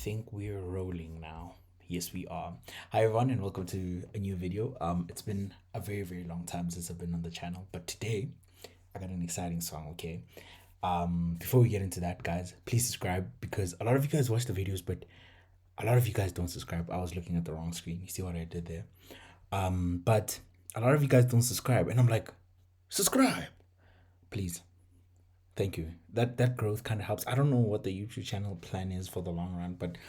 think we're rolling now. Yes, we are. Hi everyone, and welcome to a new video. It's been a very long time since I've been on the channel, but today I got an exciting song. Okay. Before we get into that, guys, please subscribe because a lot of you guys watch the videos, but a lot of you guys don't subscribe. I was looking at the wrong screen. You see what I did there? But a lot of you guys don't subscribe, and I'm like, subscribe, please. Thank you. That growth kind of helps. I don't know what the YouTube channel plan is for the long run, but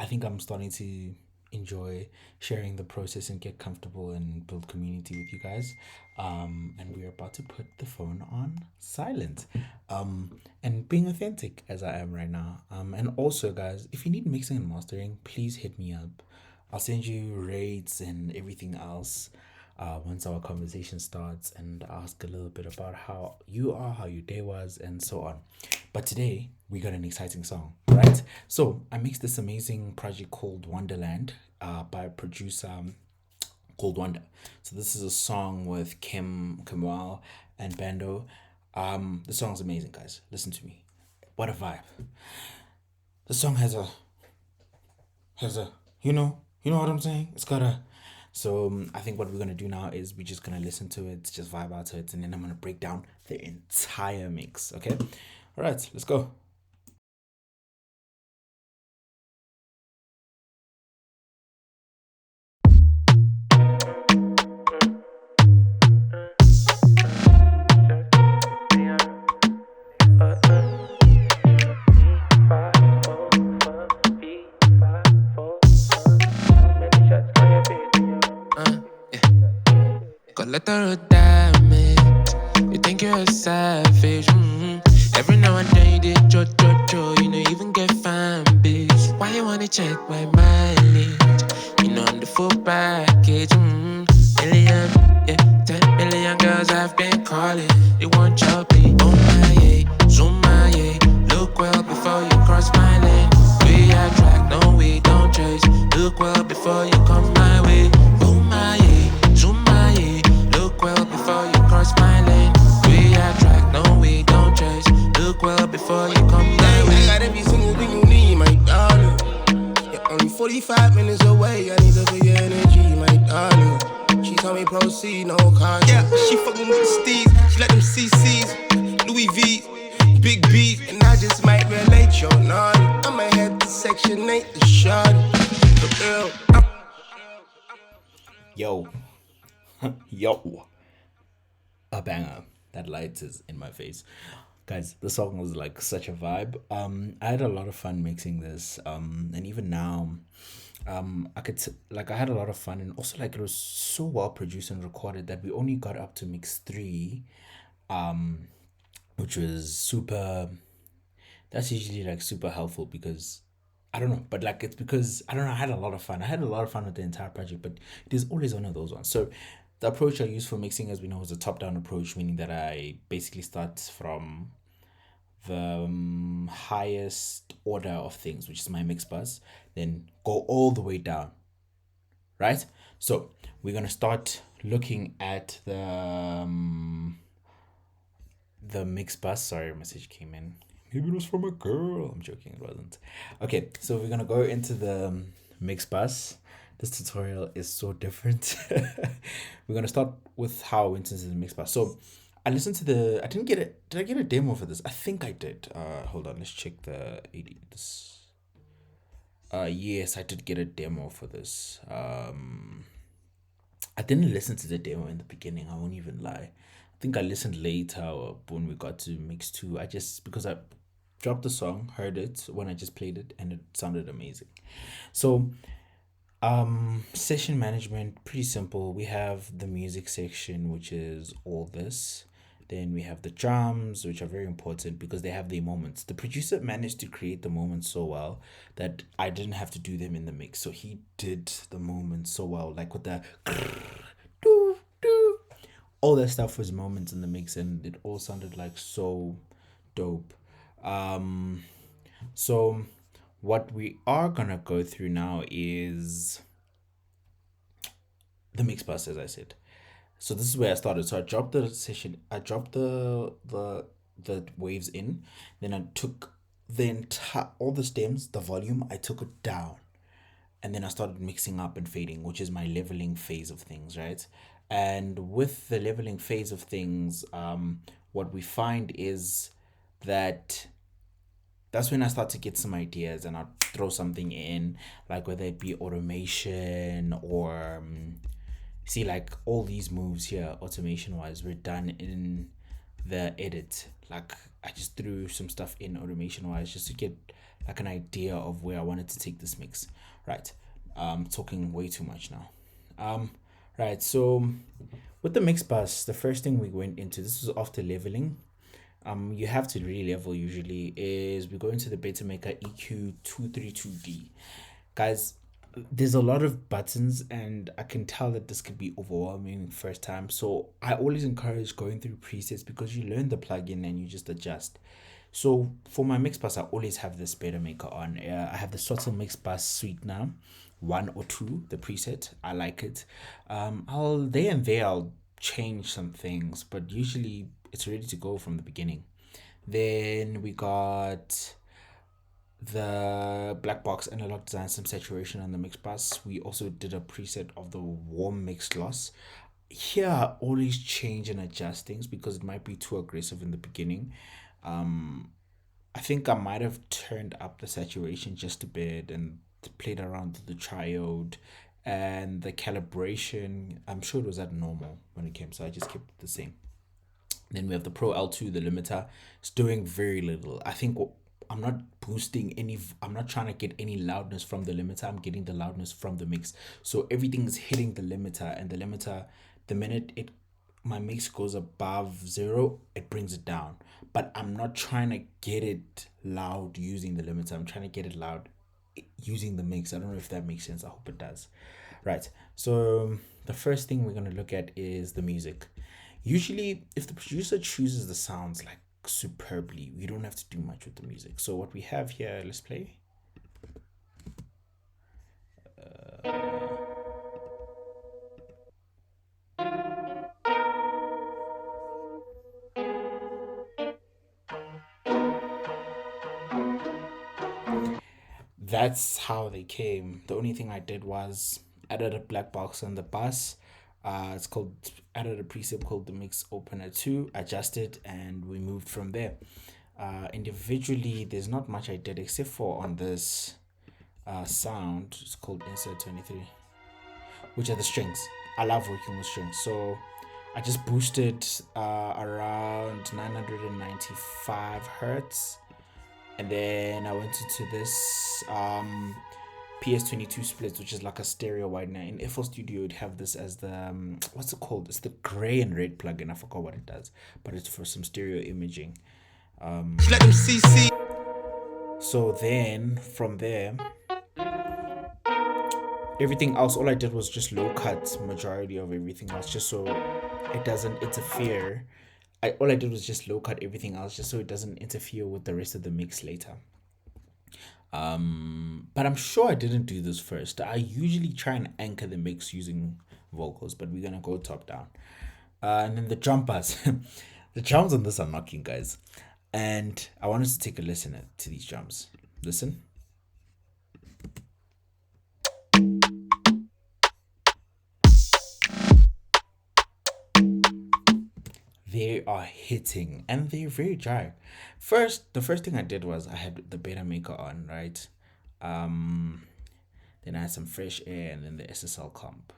I think I'm starting to enjoy sharing the process and get comfortable and build community with you guys. And we're about to put the phone on silent. And being authentic as I am right now. And also, guys, if you need mixing and mastering, please hit me up. I'll send you rates and everything else once our conversation starts, and ask a little bit about how you are, how your day was, and so on. But today we got an exciting song, right? So I mixed this amazing project called Wonderland by a producer called WONDAH. So this is a song with Kemuel and Bando. The song's amazing, guys. Listen to me. What a vibe. The song has a you know what I'm saying? It's got a I think what we're gonna do now is we're just gonna listen to it, just vibe out to it, and then I'm gonna break down the entire mix. Okay. All right, let's go. Collateral damage. You think you're a savage. Every now and then you did cho. You know, even get fan bitch. Why you wanna check my mileage? You know, I'm the full package. Million, yeah, 10 million girls I've been calling. They want your beat. Oh my, yeah, zoom my, yeah. Look well before you cross my lane. We attract, no, we don't chase. Look well before you come my way. Oh my, yeah, zoom my, yeah. Look well before you cross my lane. We attract, no, we don't chase. Look well before you come my way. I got every single thing you need, my darling. You're only 45 minutes away. I need to feel your energy, my darling. She told me proceed, no car. Yeah, she fucking with the steez. She let them CCs, Louis V, Big B, and I just might relate, yo, naughty. I'ma head to Section 8, the shawty. The girl. Yo. Yo. A banger. That light is in my face. Guys, the song was like such a vibe. I had a lot of fun mixing this. And even now, I had a lot of fun, and also like it was so well produced and recorded that we only got up to mix 3, which was super. That's usually like super helpful because I don't know, but like it's because I don't know. I had a lot of fun. I had a lot of fun with the entire project, but it is always one of those ones. So the approach I use for mixing, as we know, is a top-down approach, meaning that I basically start from the highest order of things, which is my mix bus, then go all the way down, right? So we're gonna start looking at the mix bus. Sorry, a message came in. Maybe it was from a girl. I'm joking, it wasn't. Okay, so we're gonna go into the mix bus. This tutorial is so different. We're gonna start with how I went into the mix bus. So I listened to the. I didn't get it. Did I get a demo for this? I think I did. Hold on. Let's check the this. Yes, I did get a demo for this. I didn't listen to the demo in the beginning. I won't even lie. I think I listened later when we got to mix 2. I just because I dropped the song, heard it when I just played it, and it sounded amazing. So session management, pretty simple. We have the music section, which is all this. Then we have the drums, which are very important because they have the moments. The producer managed to create the moments so well that I didn't have to do them in the mix. So he did the moments so well, like with the all that stuff was moments in the mix, and it all sounded like so dope. So what we are gonna go through now is the mix bus, as I said. So this is where I started. So I dropped the session. I dropped the waves in. Then I took the entire all the stems, the volume, I took it down, and then I started mixing up and fading, which is my leveling phase of things, right? And with the leveling phase of things, what we find is that that's when I start to get some ideas and I'll throw something in, like whether it be automation or see, like all these moves here, automation wise, were done in the edit. Like I just threw some stuff in automation wise just to get like an idea of where I wanted to take this mix. Right. Talking way too much now. Right. So with the mix bus, the first thing we went into, this was after leveling. You have to re-level usually, is we go into the Betamaker EQ232D. Guys, there's a lot of buttons and I can tell that this could be overwhelming first time. So I always encourage going through presets because you learn the plugin and you just adjust. So for my mix bus, I always have this Betamaker on. I have the Subtle Mix Bus Sweetener 1 or 2, the preset. I like it. I'll change some things, but usually it's ready to go from the beginning. Then we got the black box analog design, some saturation on the mix bus. We also did a preset of the warm mix loss. Here I always change and adjust things because it might be too aggressive in the beginning. I think I might have turned up the saturation just a bit and played around with the triode and the calibration. I'm sure it was at normal when it came, so I just kept it the same. Then we have the Pro L2, the limiter. It's doing very little. I think I'm not boosting any, I'm not trying to get any loudness from the limiter. I'm getting the loudness from the mix. So everything is hitting the limiter, and the limiter, the minute my mix goes above 0, it brings it down. But I'm not trying to get it loud using the limiter. I'm trying to get it loud using the mix. I don't know if that makes sense. I hope it does. Right. So the first thing we're going to look at is the music. Usually, if the producer chooses the sounds like superbly, we don't have to do much with the music. So what we have here, let's play. That's how they came. The only thing I did was added a black box on the bus. It's called, added a preset called the mix opener 2, adjusted, and we moved from there. Individually, there's not much I did except for on this sound. It's called insert 23, which are the strings. I love working with strings, so I just boosted around 995 hertz, and then I went into this PS22 splits, which is like a stereo widener. In FL Studio, you'd have this as the what's it called? It's the gray and red plugin. I forgot what it does, but it's for some stereo imaging. Let them see. So then from there, everything else, all I did was just low cut majority of everything else, just so it doesn't interfere. All I did was just low cut everything else, just so it doesn't interfere with the rest of the mix later. But I'm sure I didn't do this first. I usually try and anchor the mix using vocals, but we're gonna go top down. And then the drum pass. The drums on this are knocking, guys. And I want us to take a listen to these drums. Listen. They are hitting and they're very dry. The first thing I did was I had the Betamaker on, right? Then I had some fresh air and then the SSL comp.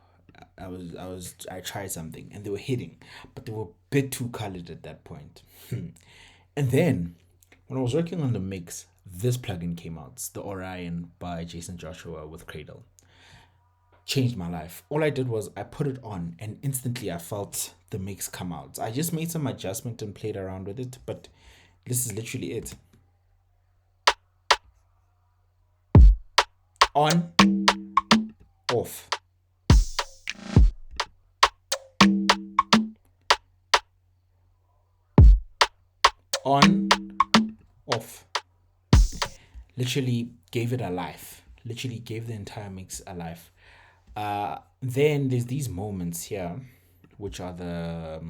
I tried something and they were hitting, but they were a bit too colored at that point. And then when I was working on the mix, this plugin came out. It's the Orion by Jason Joshua with Cradle. Changed my life. All I did was I put it on and instantly I felt the mix come out. I just made some adjustment and played around with it, but this is literally it. On, off. On, off. Literally gave it a life. Literally gave the entire mix a life. Then there's these moments here, which are the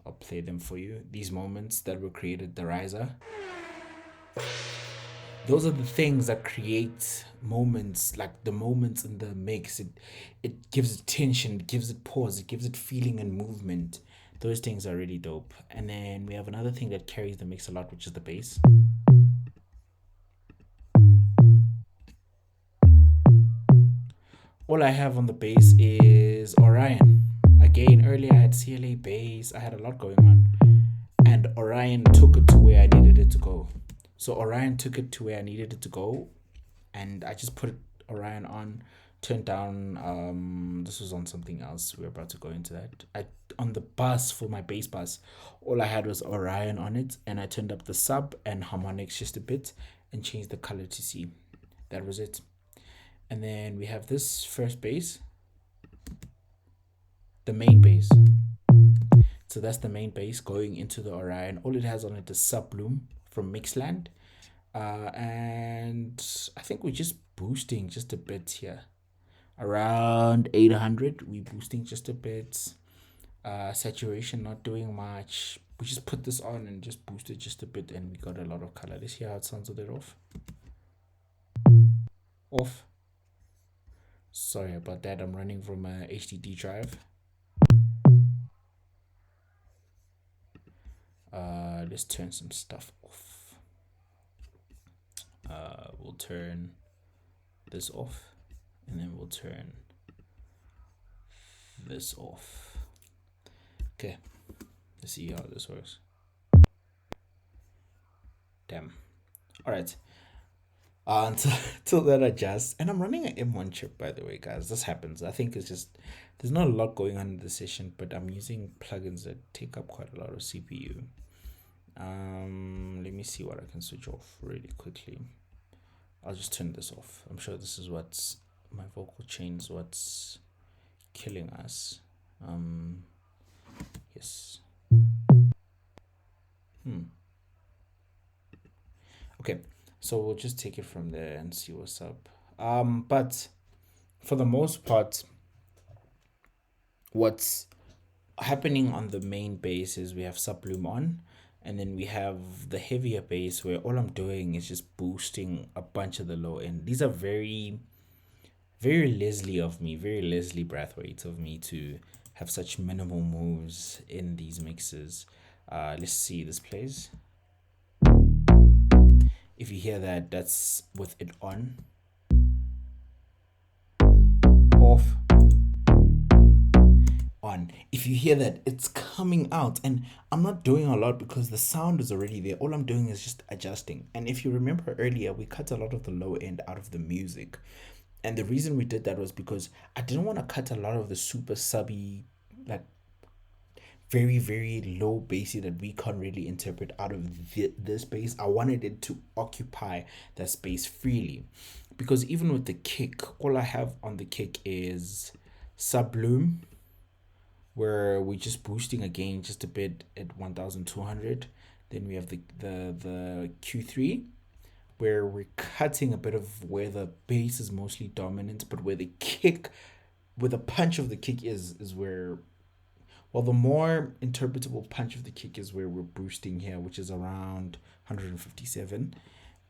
I'll play them for you. These moments that were created, the riser. Those are the things that create moments, like the moments in the mix. It gives it tension, it gives it pause, it gives it feeling and movement. Those things are really dope. And then we have another thing that carries the mix a lot, which is the bass. All I have on the bass is Orion. Again, earlier I had CLA bass, I had a lot going on. And Orion took it to where I needed it to go. So Orion took it to where I needed it to go, and I just put Orion on, turned down. This was on something else. We're about to go into that. On the bus for my bass bus, all I had was Orion on it, and I turned up the sub and harmonics just a bit and changed the color to C. That was it. And then we have this first bass, the main bass. So that's the main bass going into the Orion. All it has on it is Sub Bloom from Mixland. And I think we're just boosting just a bit here. Around 800, we're boosting just a bit. Saturation not doing much. We just put this on and just boost it just a bit, and we got a lot of color. Let's hear how it sounds with it off. Off. Sorry about that. I'm running from a HDD drive. Let's turn some stuff off. We'll turn this off, and then we'll turn this off. Okay, let's see how this works. Damn. All right. Until that adjusts, and I'm running an M1 chip, by the way, guys. This happens. I think it's just there's not a lot going on in the session, but I'm using plugins that take up quite a lot of CPU. Let me see what I can switch off really quickly. I'll just turn this off. I'm sure this is what's my vocal chains, what's killing us. Yes. Okay, so we'll just take it from there and see what's up. But for the most part, what's happening on the main bass is we have Sub Bloom on, and then we have the heavier bass where all I'm doing is just boosting a bunch of the low end. These are very, very Leslie of me, very Leslie Brathwaite of me to have such minimal moves in these mixes. Let's see, this plays. If you hear that, that's with it on. Off. On. If you hear that, it's coming out, and I'm not doing a lot because the sound is already there. All I'm doing is just adjusting. And if you remember earlier, we cut a lot of the low end out of the music, and the reason we did that was because I didn't want to cut a lot of the super subby, like very, very low bassy that we can't really interpret out of this bass. I wanted it to occupy that space freely, because even with the kick, all I have on the kick is Sub Bloom, where we're just boosting again just a bit at 1200. Then we have the Q3, where we're cutting a bit of where the bass is mostly dominant, but where the kick, where the punch of the kick is where, well, the more interpretable punch of the kick is where we're boosting here, which is around 157.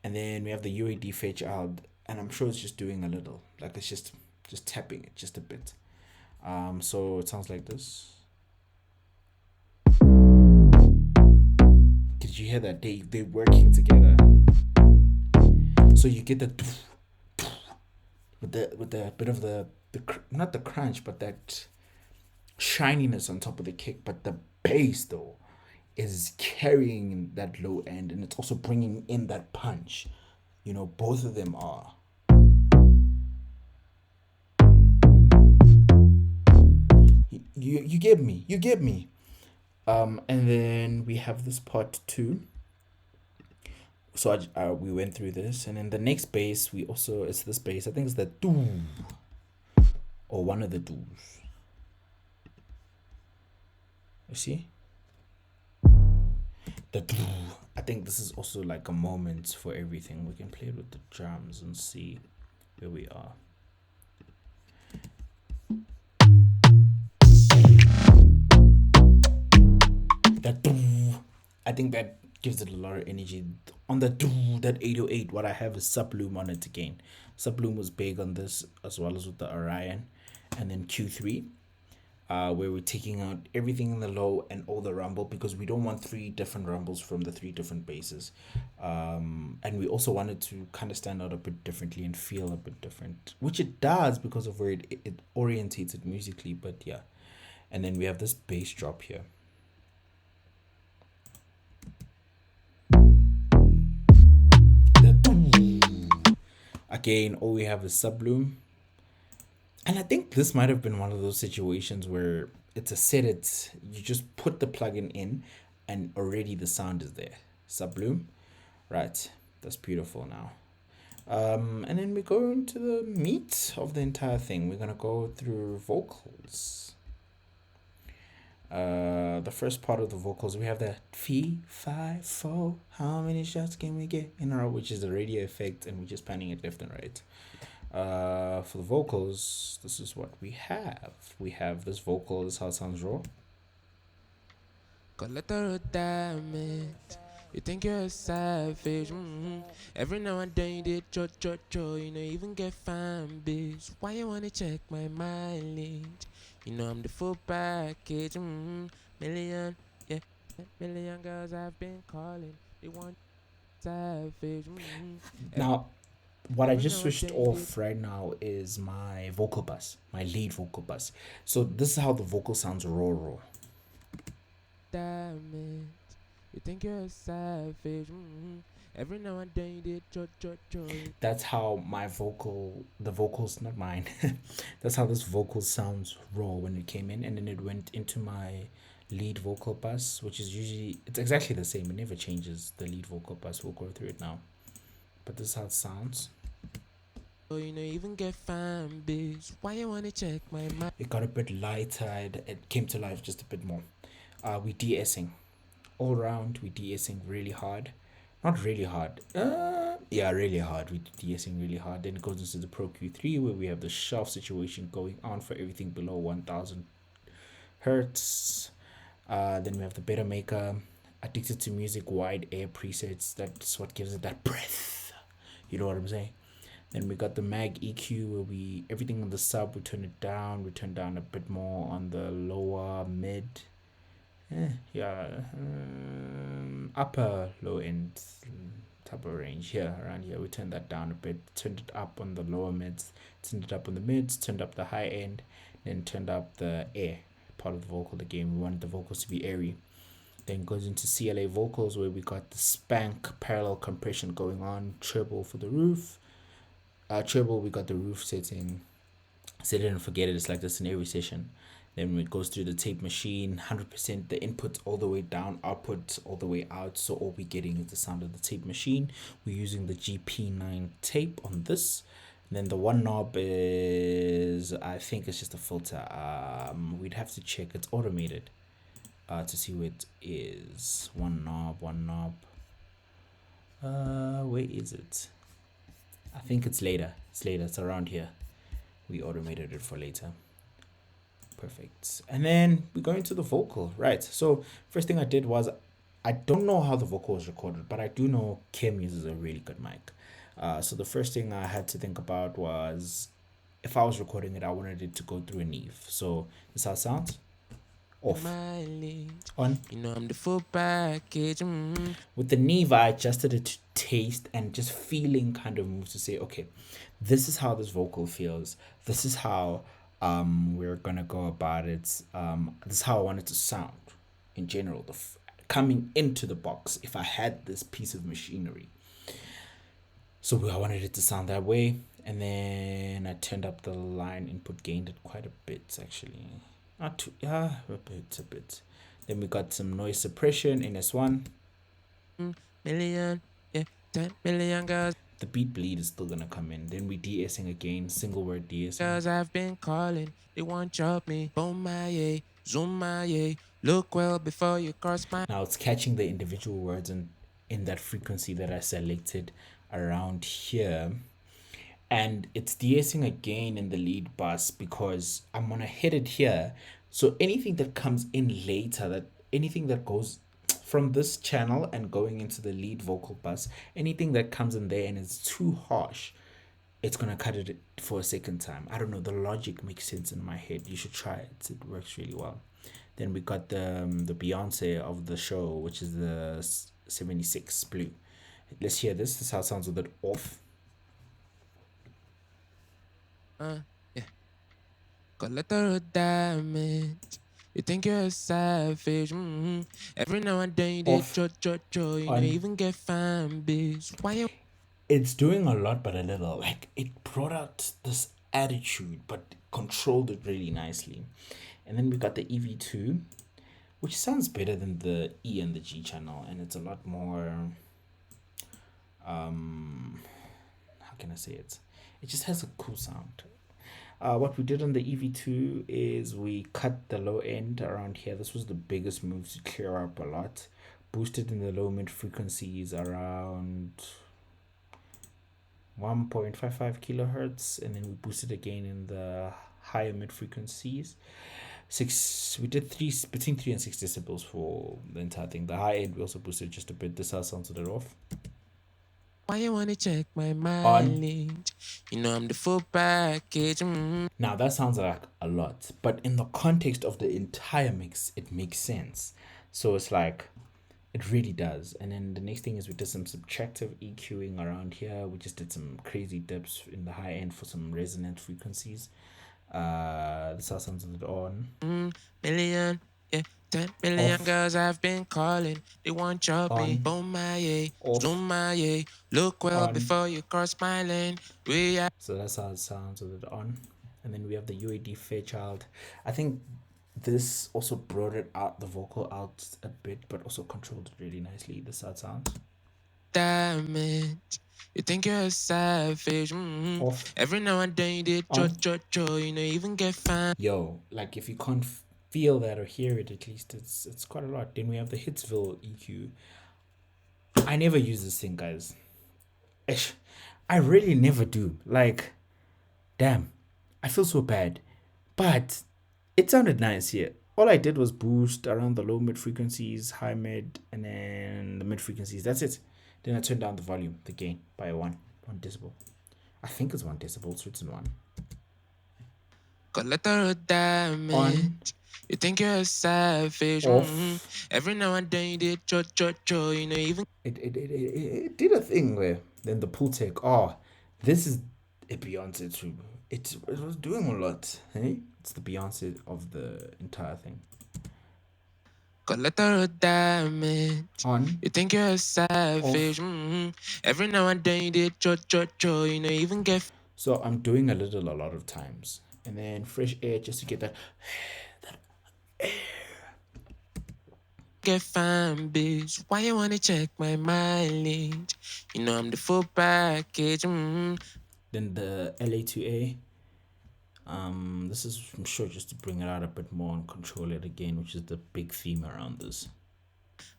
And then we have the UAD fetch out, and I'm sure it's just doing a little, like it's just tapping it just a bit. So it sounds like this. Did you hear that? They're working together. So you get the with the bit of the not the crunch, but that shininess on top of the kick. But the bass though is carrying that low end, and it's also bringing in that punch. You know, both of them are. You get me. And then we have this part 2. So we went through this, and then the next bass it's this bass. I think it's the doo, or one of the doos. You see the doo. I think this is also like a moment for everything. We can play it with the drums and see where we are. That, I think that gives it a lot of energy. On that 808, what I have is subloom on it again. Subloom was big on this as well as with the Orion, and then Q3. Where we're taking out everything in the low and all the rumble, because we don't want three different rumbles from the three different basses. And we also wanted to kind of stand out a bit differently and feel a bit different, which it does because of where it orientates it musically. But yeah, and then we have this bass drop here. Again, all we have is subloom. And I think this might have been one of those situations where it's a set, you just put the plugin in and already the sound is there. Subloom. Right. That's beautiful now. And then we go into the meat of the entire thing. We're gonna go through vocals. The first part of the vocals, we have the 3, 5, 4. How many shots can we get in a row? Which is the radio effect, and we're just panning it left and right. For the vocals, this is what we have. We have this vocal. This is how it sounds raw. Collateral damage. You think you're a savage. Every now and then you did cho. You know, even get fan bitch. Why you wanna check my mileage? You know I'm the full package. Million, yeah, million girls I've been calling. They want savage. Now, what I just switched off right now is my vocal bus, my lead vocal bus. So this is how the vocal sounds raw. Damn it. You think you're a savage. Every now and then you did cho. That's how the vocals, not mine. That's how this vocal sounds raw when it came in, and then it went into my lead vocal bus, which is usually, it's exactly the same. It never changes, the lead vocal bus. We'll go through it now. But this is how it sounds. You know, even get fan bitch. Why you wanna check my mind? It got a bit lighter. It came to life just a bit more. We de-essing all around. We de-essing really hard. Not really hard. Yeah, really hard. We de-essing really hard. Then it goes into the Pro Q3, where we have the shelf situation going on for everything below 1000 hertz. Then we have the Better Maker, Addicted to Music, wide air presets. That's what gives it that breath. You know what I'm saying? Then we got the Mag EQ, where everything on the sub, we turn it down. We turn down a bit more on the lower mid. Upper low end type of range here, around here. We turned that down a bit, turned it up on the lower mids, turned it up on the mids, turned up the high end, then turned up the air part of the vocal again. We wanted the vocals to be airy. Then goes into CLA vocals, where we got the spank parallel compression going on, treble for the roof. Treble, we got the roof setting. Set it and forget it. It's like this in every session. Then it goes through the tape machine, 100% the input all the way down, output all the way out. So all we're getting is the sound of the tape machine. We're using the GP9 tape on this. And then the one knob is, I think it's just a filter. We'd have to check. It's automated to see what it is. One knob. Where is it? I think it's later. It's around here. We automated it for later. Perfect. And then we go into the vocal, right? So first thing I did was, I don't know how the vocal was recorded, but I do know Kim uses a really good mic. So the first thing I had to think about was, if I was recording it, I wanted it to go through a Neve. So this is how it sounds. Off. On. You know I'm the full package. With the Neve, I adjusted it to taste and just feeling kind of moves to say, okay, this is how this vocal feels. This is how we're gonna go about it. This is how I want it to sound in general. Coming into the box, if I had this piece of machinery. So I wanted it to sound that way. And then I turned up the line input, gained it quite a bit actually. Not too, yeah, a bit. Then we got some noise suppression in S1. Million, yeah, 10 million girls. The beat bleed is still gonna come in. Then we de-essing again, single word de-essing. Girls I've been calling, they want chop me. BOMAYE, ZOOMAYE, look well before you cross my. Now it's catching the individual words in that frequency that I selected around here. And it's de-essing again in the lead bus, because I'm gonna hit it here. So anything that comes in later, anything that goes from this channel and going into the lead vocal bus, anything that comes in there and is too harsh, it's gonna cut it for a second time. I don't know, the logic makes sense in my head. You should try it. It works really well. Then we got the Beyonce of the show, which is the 76 Blue. Let's hear this. This is how it sounds with it off. Yeah. Collateral damage. You think you're a savage. Every now and then you did cho. You don't even get fan, bitch. Why you? It's doing a lot, but a little. Like, it brought out this attitude, but controlled it really nicely. And then we got the EV2, which sounds better than the E and the G channel, and it's a lot more, how can I say it? It just has a cool sound. What we did on the EV2 is we cut the low end around here. This was the biggest move to clear up a lot. Boosted in the low mid frequencies around 1.55 kilohertz, and then we boosted again in the higher mid frequencies. We did between 3 and 6 decibels for the entire thing. The high end we also boosted just a bit. This is how sounds it off. Why you wanna check my mileage? You know I'm the full package. Now that sounds like a lot, but in the context of the entire mix, it makes sense. So it's like, it really does. And then the next thing is we did some subtractive EQing around here. We just did some crazy dips in the high end for some resonant frequencies. This how sounds it on. Million, yeah, 10 million girls I've been calling. They want your me. BOMAYE, ZOOMAYE. Look well before you cross my lane. So that's how it sounds with it on. And then we have the UAD Fairchild. I think this also brought it out, the vocal out a bit, but also controlled it really nicely. This how it sounds. Damn it. You think you're a savage. Every now and then you did cho. You know, even get fan. Yo, like if you can't feel that or hear it, at least it's quite a lot. Then we have the Hitsville EQ. I never use this thing, guys. I really never do. Like, damn, I feel so bad. But it sounded nice here. All I did was boost around the low mid frequencies, high mid, and then the mid frequencies. That's it. Then I turned down the volume, the gain, by one decibel. I think it's 1 decibel, so it's in 1. Collateral damage. You think you're a savage. Every now and then you did cho. You know, even it did a thing where then the pull take. Oh, this is a Beyonce too. It was doing a lot. Hey, it's the Beyonce of the entire thing. Collateral damage. You think you're a savage. Every now and then you did cho. You know, even get. So I'm doing a lot of times, and then fresh air just to get that air. Get fine, bitch. Why you wanna check my mileage? You know I'm the full package. Then the LA2A. This is, I'm sure, just to bring it out a bit more and control it again, which is the big theme around this.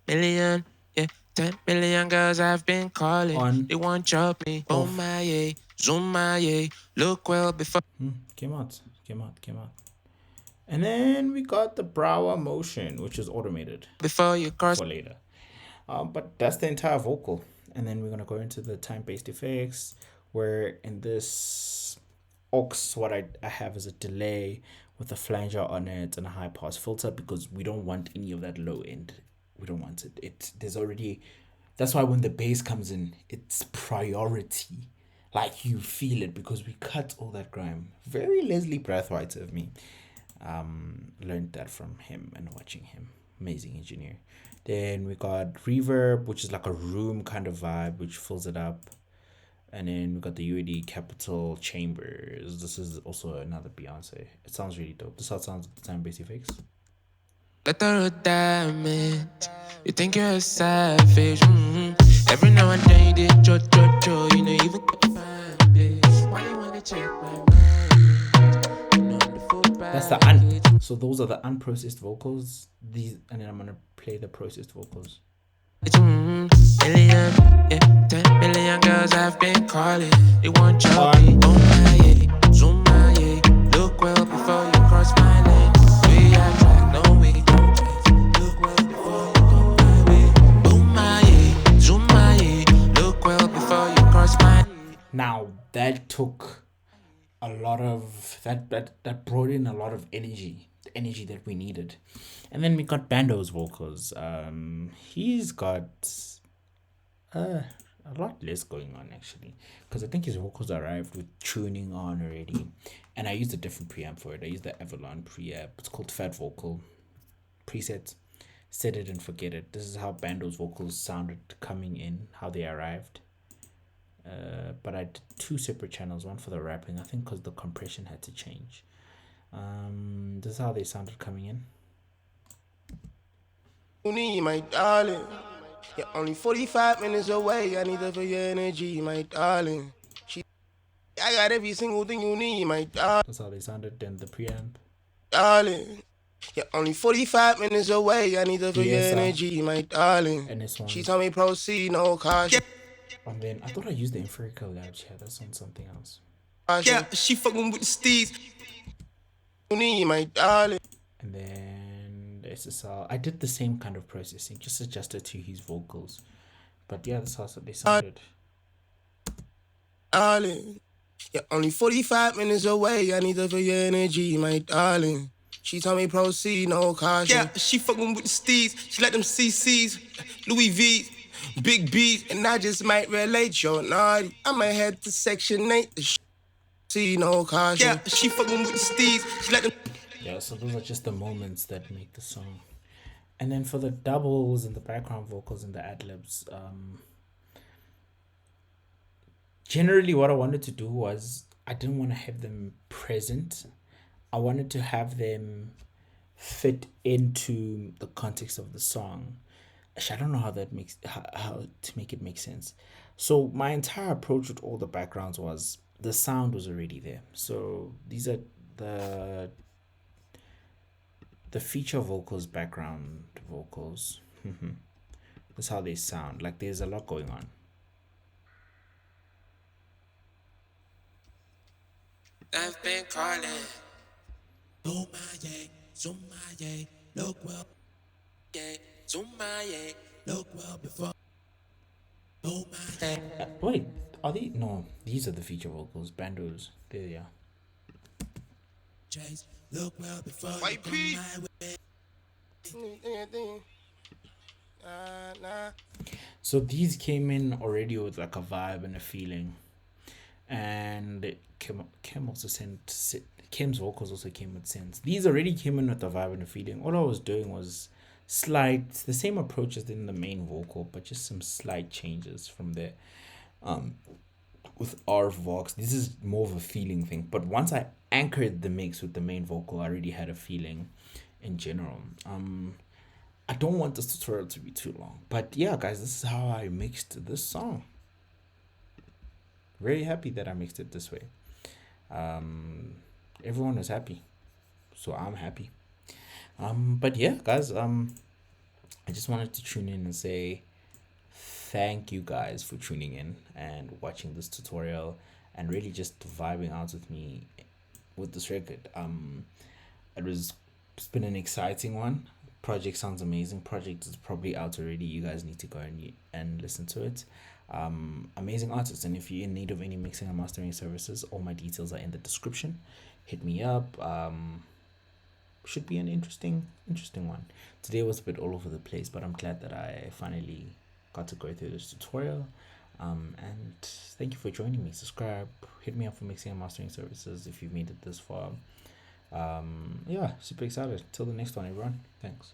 Million, yeah, 10 million girls I've been calling. They want your me. BOMAYE, ZOOMAYE. Look well before. Came out. And then we got the brow motion, which is automated before you cross for later. But that's the entire vocal. And then we're gonna go into the time-based effects, where in this aux, what I have is a delay with a flanger on it and a high pass filter, because we don't want any of that low end. We don't want it. There's already, that's why when the bass comes in, it's priority. Like, you feel it, because we cut all that grime. Very Leslie Brathwaite of me. Learned that from him and watching him. Amazing engineer. Then we got reverb, which is like a room kind of vibe, which fills it up. And then we got the UAD Capital Chambers. This is also another Beyonce. It sounds really dope. This is how it sounds with the time-based effects. Collateral damage. You think you're a savage. Every now and then you did cho. You know, even fine, bitch. Why you wanna check my mind? You know I'm the full That's the so those are the unprocessed vocals. These, and then I'm gonna play the processed vocals. Million, yeah, 10 million girls I've been calling. They want your me. BOMAYE, ZOOMAYE. Look well before you cross my lane. We are track, no we don't chase. Look well before you come my way. Now that took a lot of that brought in a lot of energy, the energy that we needed. And then we got Bando's vocals. He's got a lot less going on actually, because I think his vocals arrived with tuning on already, and I used a different preamp for it. I used the Avalon preamp. It's called Fat Vocal Presets. Set it and forget it. This is how Bando's vocals sounded coming in, how they arrived. But I did two separate channels, one for the rapping, I think because the compression had to change. This is how they sounded coming in. My darling, you're only 45 minutes away. I need her for your energy, my darling. I got every single thing you need, my darling. That's how they sounded in the preamp. Darling, you're only 45 minutes away. I need her for your energy, my darling. And this one. She told me proceed, no caution. And then I thought I used the Inferical Labs here. That's on something else. Yeah, she fucking with the steeds. You need, my darling. And then the SSL. I did the same kind of processing, just adjusted to his vocals. But yeah, that's how they sounded. Darling, you're only 45 minutes away. I need her for your energy, my darling. She told me proceed, no caution. Yeah, she fucking with the steeds. She let them CCs, Louis V, Big B's, and I just might relate, yo, naughty. I might head to Section 8 to see no caution. Yeah, she fucking with the steeds. She let them. Yeah, so those are just the moments that make the song. And then for the doubles and the background vocals and the ad-libs, generally what I wanted to do was I didn't want to have them present. I wanted to have them fit into the context of the song. Actually, I don't know how that makes how to make it make sense. So my entire approach with all the backgrounds was the sound was already there. So these are the feature vocals, background vocals. That's how they sound. Like there's a lot going on. I've been calling. BOMAYE, BOMAYE, look well. Yeah, BOMAYE, look well before. BOMAYE. Wait, are they? No, these are the feature vocals. Bandos. There they are. Chase, look well before. YP. So these came in already with like a vibe and a feeling, and Kem also sent. Kim's vocals also came with sense. These already came in with the vibe and the feeling. All I was doing was the same approach as in the main vocal, but just some slight changes from there. With our Vox, this is more of a feeling thing. But once I anchored the mix with the main vocal, I already had a feeling in general. I don't want this tutorial to be too long, but yeah, guys, this is how I mixed this song. Very happy that I mixed it this way. Everyone was happy, so I'm happy. But yeah, guys, I just wanted to tune in and say thank you guys for tuning in and watching this tutorial and really just vibing out with me with this record. It's been an exciting one. Project sounds amazing. Project is probably out already. You guys need to go and listen to it. Amazing artist, and if you're in need of any mixing and mastering services, all my details are in the description. Hit me up. Should be an interesting one. Today was a bit all over the place, but I'm glad that I finally got to go through this tutorial. And thank you for joining me. Subscribe, hit me up for mixing and mastering services if you've made it this far. Yeah, super excited. Till the next one, everyone. Thanks.